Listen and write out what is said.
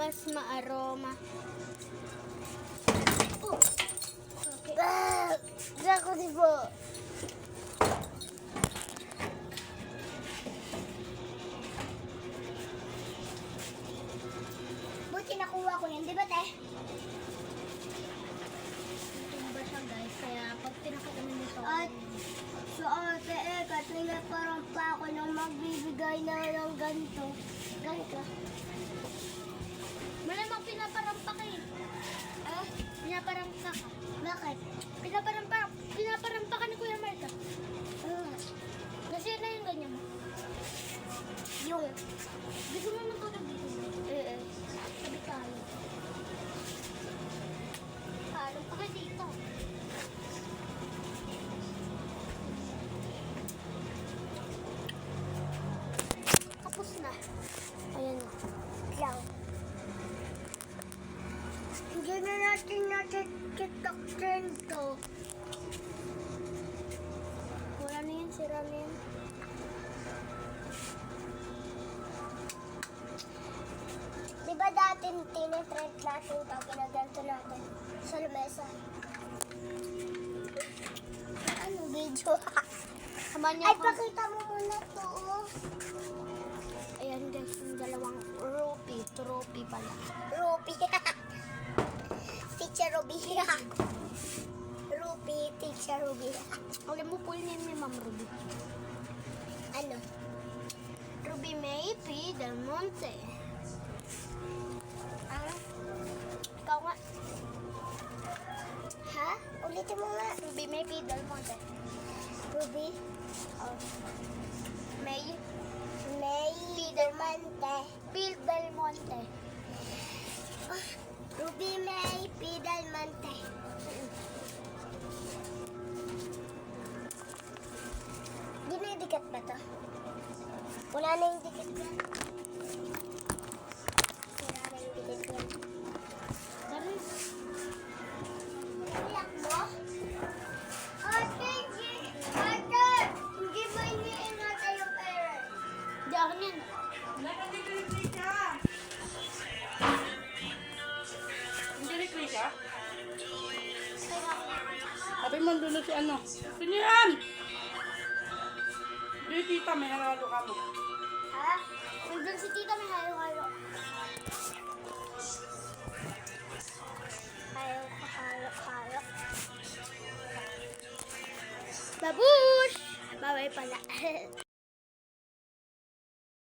mas maaroma. Oh. Okay. Ako di po. Buti nakuha ko yan, di ba, te? Tumba siya guys, kaya pag pinakita mo nito. At so ate kasi nga parang pa ako nang magbibigay na ng ganito. Ganito. Malamang pinaparampa ka eh. Ah, Pinaparampa ka. bakit? Pinaparampa ka ni Kuya Marta. Ah, Kasi na yung ganyan mo. yung, Gusto mo matulog dito? Sabi tayo. Parang pa ka dito. Tapos na. Ayan na. lang. Hindi na natin TikTok trend to. Wala na yun, sira na yun. Di ba dati tinitrend natin to, ginaganto natin sa lamesa? Ano video? Samahan niyo Ay, ako. pakita mo muna to. Oh. Ayan guys, yung dalawang trophy pala. Rupi. Teacher Ruby. Rupi, Teacher Ruby. Alam mo full name ni Ma'am Ruby. Ano? Ruby May P. Del Monte. Ah, Ikaw nga. ha? Ulitin mo nga. Ruby May P. Del Monte. Ruby. Oh. May May Diamante. P. Del Monte. Ah, Ruby May Pidalmante. Dinidikit ba to? Wala na yung dikit yan. Wala na yung dikit yan. Dami. Iyak mo? Ate, hindi ba iniin natin yung parents? Di akin yan. Hindi ni Krisha? Sabi mo doon na si ano? Sino yan? Hindi tita, may haralo ka mo. Ha? Nandun si tita may halo-halo. Hayok. Babush! Baway pala.